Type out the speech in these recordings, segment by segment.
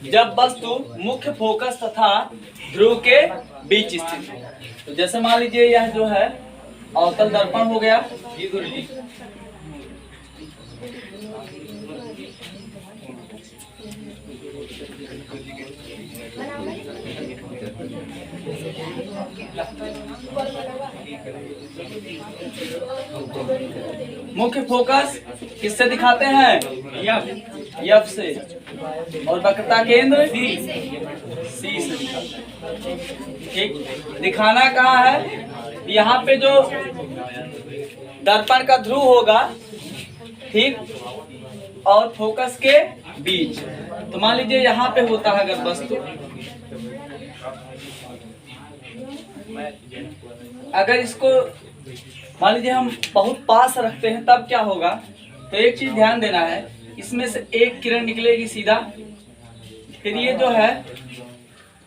जब वस्तु मुख्य फोकस तथा ध्रुव के बीच स्थित हो। तो जैसे मान लीजिए यह जो है अवतल दर्पण हो गया। मुख्य फोकस किससे दिखाते हैं? एफ से। और वक्रता केंद्र सी से दिखाते हैं। ठीक, दिखाना कहाँ है? यहाँ पे जो दर्पण का ध्रुव होगा, ठीक, और फोकस के बीच। तो मान लीजिए यहाँ पे होता है अगर वस्तु, अगर इसको मान लीजिए हम बहुत पास रखते हैं तब क्या होगा? तो एक चीज ध्यान देना है, इसमें से एक किरण निकलेगी सीधा, फिर ये जो है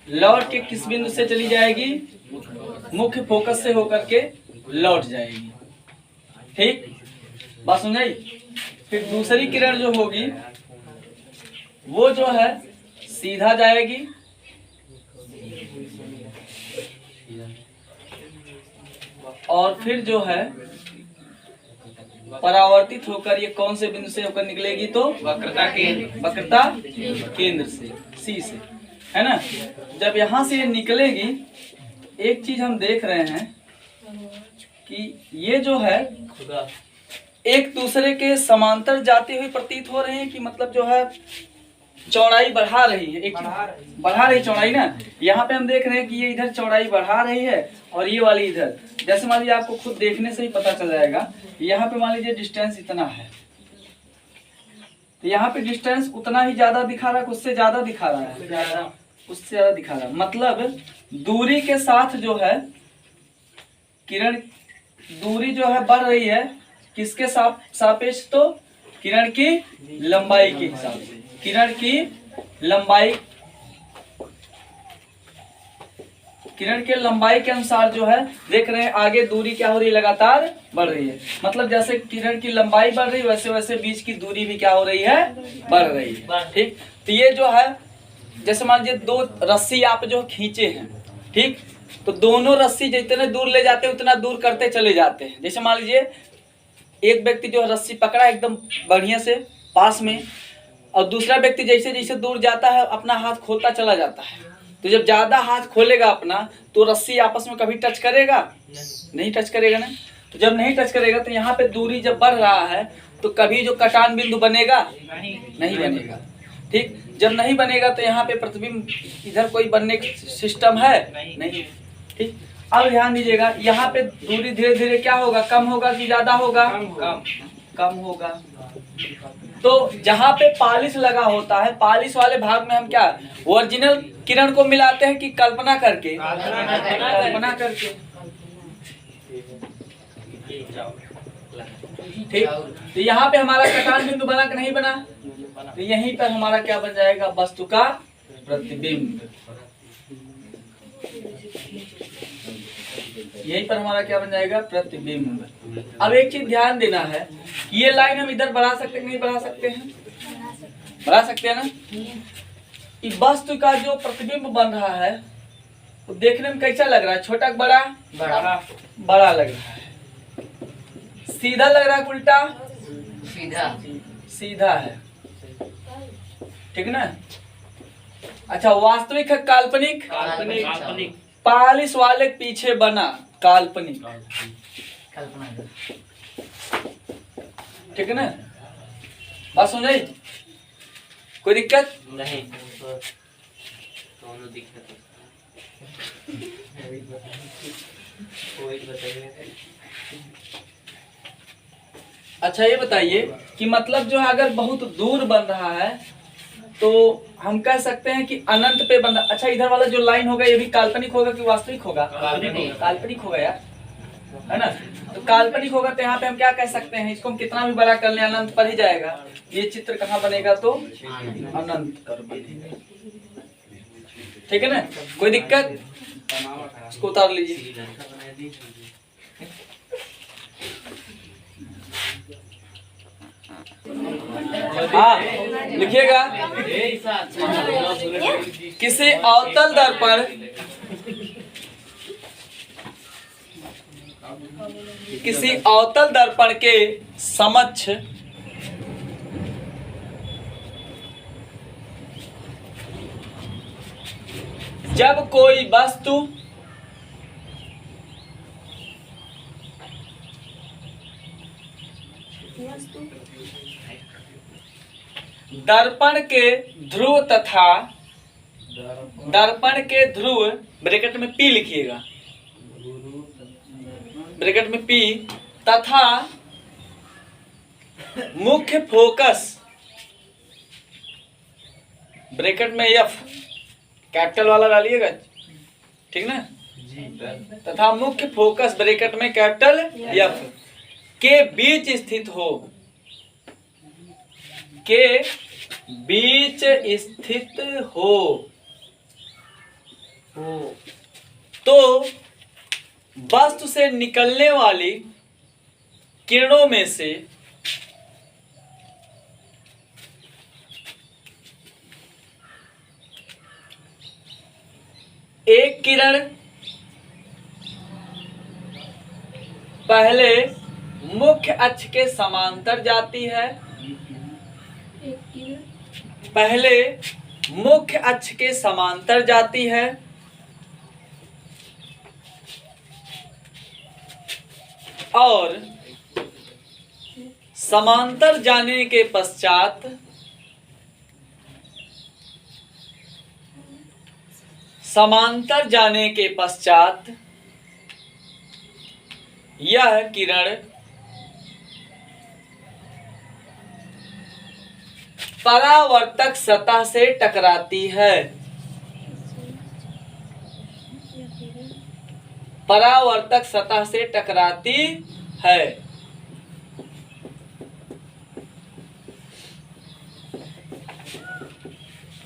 लौट के किस बिंदु से चली जाएगी? मुख्य फोकस से होकर के लौट जाएगी। ठीक, बात समझाई? फिर दूसरी किरण जो होगी वो जो है सीधा जाएगी, और फिर जो है परावर्तित होकर ये कौन से बिंदु से होकर निकलेगी? तो वक्रता केंद्र से, सी से, है ना। जब यहाँ से ये निकलेगी, एक चीज हम देख रहे हैं कि ये जो है एक दूसरे के समांतर जाती हुई प्रतीत हो रहे हैं, कि मतलब जो है चौड़ाई बढ़ा रही है, एक बढ़ा रही चौड़ाई ना। यहाँ पे हम देख रहे हैं कि ये इधर चौड़ाई बढ़ा रही है और ये वाली इधर। जैसे मान लीजिए, आपको खुद देखने से ही पता चल जाएगा, यहाँ पे मान लीजिए डिस्टेंस इतना है, तो यहाँ पे डिस्टेंस उतना ही ज्यादा दिखा रहा है, उससे ज्यादा दिखा रहा है, उससे ज्यादा दिखा रहा है। मतलब दूरी के साथ जो है किरण, दूरी जो है बढ़ रही है, किसके सापेक्ष? तो किरण की लंबाई के हिसाब से, किरण की लंबाई, किरण के लंबाई के अनुसार जो है देख रहे हैं आगे दूरी क्या हो रही है? लगातार बढ़ रही है। मतलब जैसे किरण की लंबाई बढ़ रही है, वैसे वैसे बीच की दूरी भी क्या हो रही है? बढ़ रही है। ठीक, तो ये जो है, जैसे मान लीजिए दो रस्सी आप जो खींचे हैं, ठीक, तो दोनों रस्सी जितने दूर ले जाते हैं उतना दूर करते चले जाते हैं। जैसे मान लीजिए एक व्यक्ति जो रस्सी पकड़ा एकदम बढ़िया से पास में, और दूसरा व्यक्ति जैसे जैसे दूर जाता है अपना हाथ खोलता चला जाता है। तो जब ज्यादा हाथ खोलेगा अपना, तो रस्सी आपस में कभी टच करेगा? नहीं टच करेगा ना। तो जब नहीं टच करेगा, तो यहाँ पे दूरी जब बढ़ रहा है, तो कभी जो कटान बिंदु बनेगा? नहीं बनेगा। ठीक, जब नहीं बनेगा तो यहाँ पे प्रतिबिंब इधर कोई बनने का सिस्टम है? नहीं। ठीक, अब ध्यान दीजिएगा, यहाँ पे दूरी धीरे धीरे क्या होगा? कम होगा कि ज्यादा होगा? कम होगा। तो जहाँ पे पालिश लगा होता है, पालिश वाले भाग में हम क्या ओरिजिनल किरण को मिलाते हैं कि कल्पना करके? कल्पना करके। ठीक, तो यहाँ पे हमारा कटान बिंदु बना कि नहीं बना? तो यहीं पर हमारा क्या बन जाएगा? वस्तु का प्रतिबिंब। यहीं पर हमारा क्या बन जाएगा? प्रतिबिंब। अब एक चीज ध्यान देना है कि ये लाइन हम इधर बढ़ा सकते हैं, नहीं बढ़ा सकते हैं? बढ़ा सकते हैं ना। वस्तु का जो प्रतिबिंब बन रहा है वो देखने में कैसा लग रहा है? छोटा बड़ा? बड़ा लग रहा है। सीधा लग रहा है, उल्टा? सीधा है। ठीक ना। अच्छा, वास्तविक है काल्पनिक? पालिश वाले पीछे बना काल्पनिक। ठीक है ना। बात समझाई? कोई दिक्कत नहीं? अच्छा, ये बताइए कि मतलब जो है अगर बहुत दूर बन रहा है तो हम कह सकते हैं कि अनंत पे बन रहा। अच्छा, इधर वाला जो लाइन होगा ये भी काल्पनिक होगा कि वास्तविक होगा? काल्पनिक होगा यार, है ना। तो काल्पनिक होगा तो यहाँ पे हम क्या कह सकते हैं? इसको हम कितना भी बड़ा कर लें अनंत पर ही जाएगा। ये चित्र कहाँ बनेगा? तो अनंत पर बनेगा। ठीक है ना। कोई दिक्कत? इसको उतार लीजिए। हाँ लिखिएगा, किसी अवतल दर्पण के समक्ष जब कोई वस्तु दर्पण के ध्रुव तथा दर्पण के ध्रुव ब्रैकेट में पी लिखिएगा, ब्रैकेट में पी तथा मुख्य फोकस ब्रैकेट में एफ कैपिटल वाला डालिएगा, ठीक ना, तथा मुख्य फोकस ब्रैकेट में कैपिटल एफ के बीच स्थित हो, के बीच स्थित हो तो वस्तु से निकलने वाली किरणों में से एक किरण पहले मुख्य अक्ष के समांतर जाती है, पहले मुख्य अक्ष के समांतर जाती है और समांतर जाने के पश्चात यह किरण परावर्तक सतह से टकराती है, परावर्तक सतह से टकराती है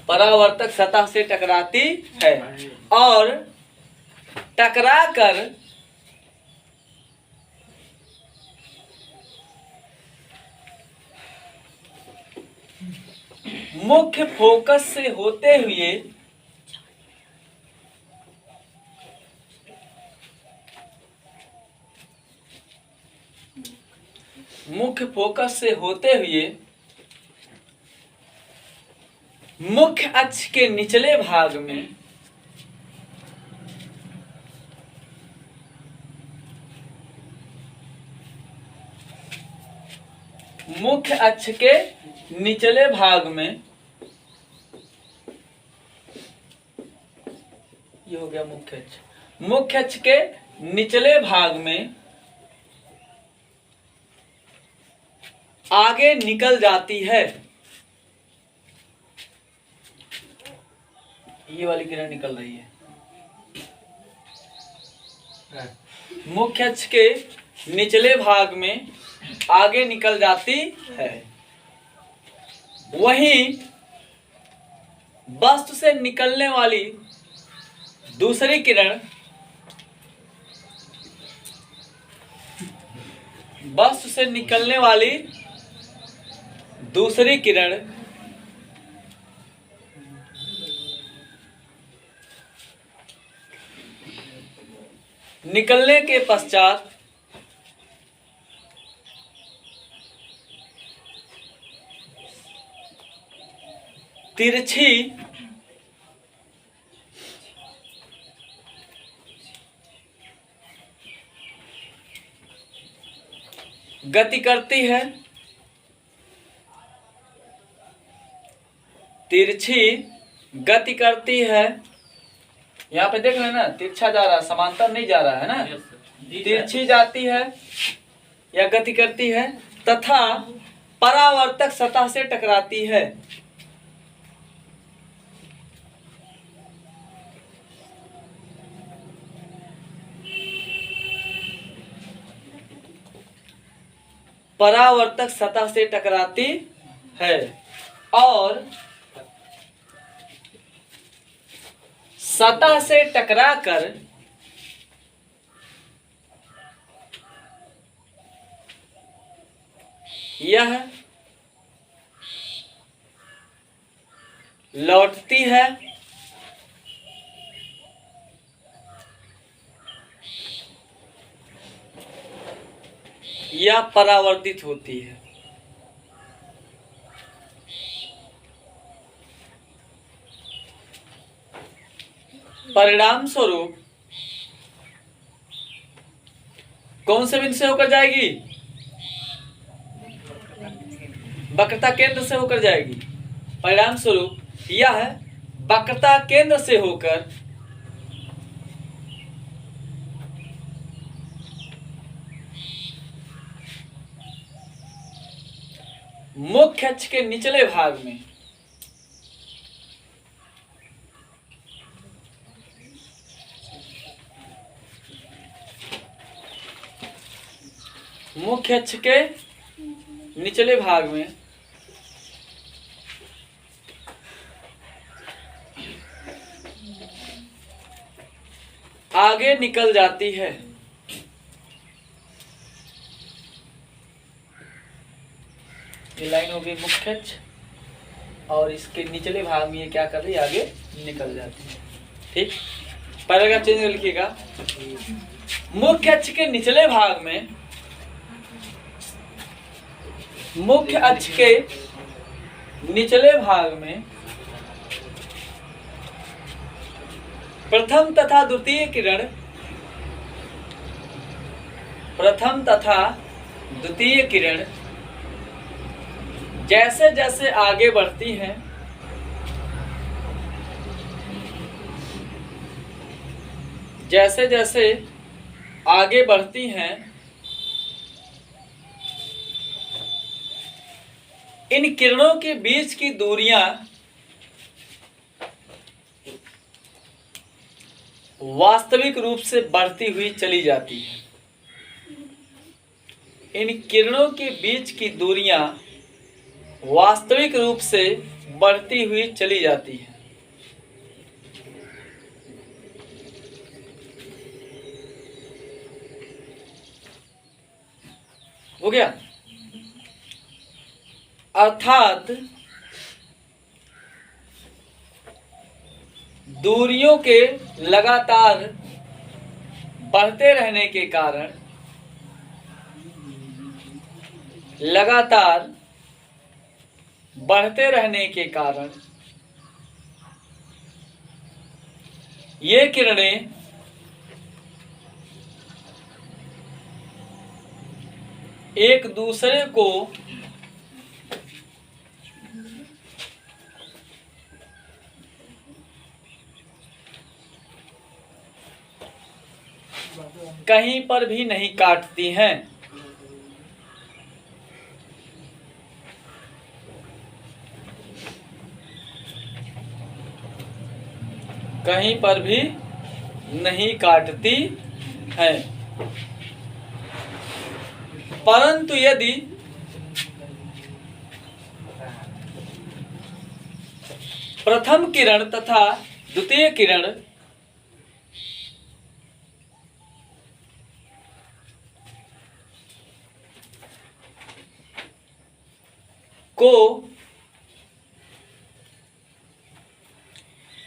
परावर्तक सतह से टकराती है और टकराकर मुख्य फोकस से होते हुए मुख्य अक्ष के निचले भाग में मुख्य अक्ष के निचले भाग में, ये हो गया मुख्य अक्ष, मुख्य अक्ष के निचले भाग में आगे निकल जाती है, ये वाली किरण निकल रही है, मुख्य अक्ष के निचले भाग में आगे निकल जाती है। वहीं वस्तु से निकलने वाली दूसरी किरण निकलने के पश्चात तिरछी गति करती है, तिरछी गति करती है। यहाँ पे देख लेना, तिरछा जा रहा है, समांतर नहीं जा रहा है ना, तिरछी जाती है या गति करती है तथा परावर्तक सतह से टकराती है। परावर्तक सतह से टकराती है और सतह से टकराकर यह लौटती है या परावर्तित होती है। परिणाम स्वरूप कौन से बिंदु से होकर जाएगी? वक्रता केंद्र से होकर जाएगी। परिणाम स्वरूप यह वक्रता केंद्र से होकर मुख्य अक्ष के निचले भाग में मुख्य अक्ष के निचले भाग में आगे निकल जाती है। ये लाइन हो गई मुख्य अक्ष और इसके निचले भाग में ये क्या कर रही है? आगे निकल जाती है। ठीक, पैराग्राफ चेंज कर लिखिएगा। मुख्य अक्ष के निचले भाग में मुख्य अक्ष के निचले भाग में प्रथम तथा द्वितीय किरण जैसे जैसे आगे बढ़ती हैं इन किरणों के बीच की दूरियां वास्तविक रूप से बढ़ती हुई चली जाती है। इन किरणों के बीच की दूरियां वास्तविक रूप से बढ़ती हुई चली जाती है। हो गया? अर्थात दूरियों के लगातार बढ़ते रहने के कारण ये किरणें एक दूसरे को कहीं पर भी नहीं काटती हैं। कहीं पर भी नहीं काटती हैं। परंतु यदि प्रथम किरण तथा द्वितीय किरण को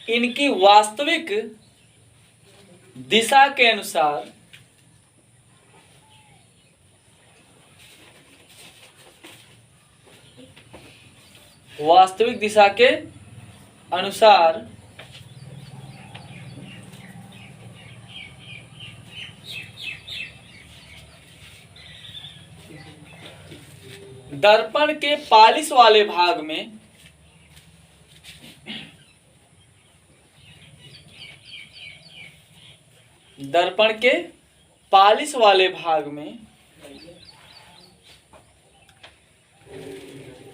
इनकी वास्तविक दिशा के अनुसार दर्पण के पालिश वाले भाग में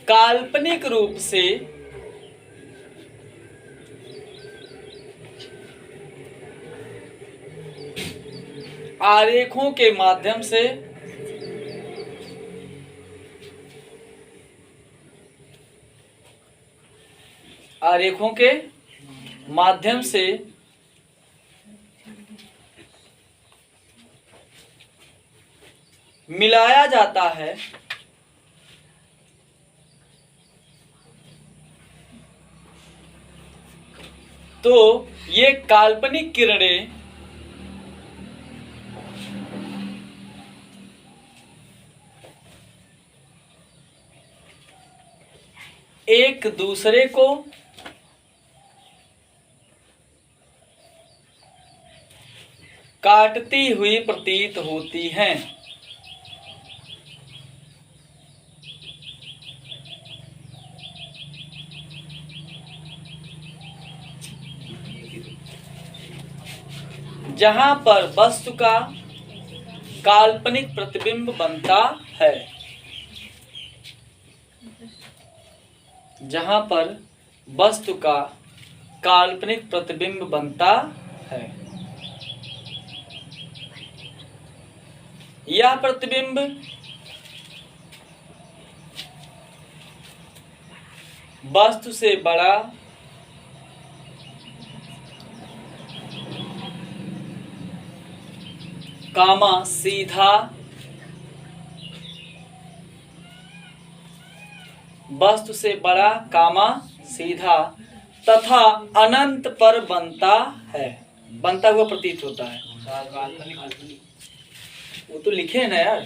काल्पनिक रूप से आरेखों के माध्यम से मिलाया जाता है तो ये काल्पनिक किरणें एक दूसरे को काटती हुई प्रतीत होती हैं। जहां पर वस्तु का काल्पनिक प्रतिबिंब बनता है, जहां पर वस्तु का काल्पनिक प्रतिबिंब बनता है, यह प्रतिबिंब वस्तु से बड़ा कामा सीधा, वस्तु से बड़ा कामा सीधा तथा अनंत पर बनता है, बनता हुआ प्रतीत होता है। वो तो लिखे है ना यार,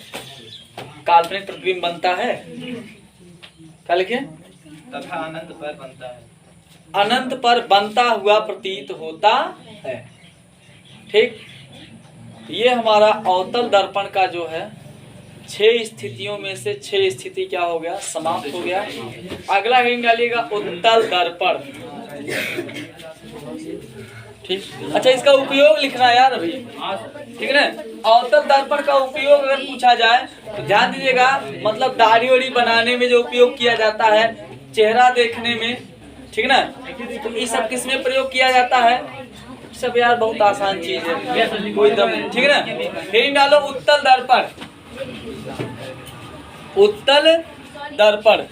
काल्पनिक प्रतिबिंब बनता है, क्या लिखे? तथा अनंत पर बनता है, अनंत पर बनता हुआ प्रतीत होता है। ठीक, ये हमारा अवतल दर्पण का जो है 6 स्थितियों में से 6 स्थिति क्या हो गया, समाप्त हो गया। अगला हेडिंग डालिएगा उत्तल दर्पण। ठीक, अच्छा इसका उपयोग लिखना है यार अभी, ठीक है ना। अवतल दर्पण का उपयोग अगर पूछा जाए तो ध्यान दीजिएगा, मतलब दाढ़ी वाड़ी बनाने में जो उपयोग किया जाता है, चेहरा देखने में, ठीक है ना, तो ये सब किस में प्रयोग किया जाता है? सब यार बहुत आसान चीज है, कोई दम नहीं, ठीक है ना। फिर डालो उत्तल दर्पण। उत्तल दर्पण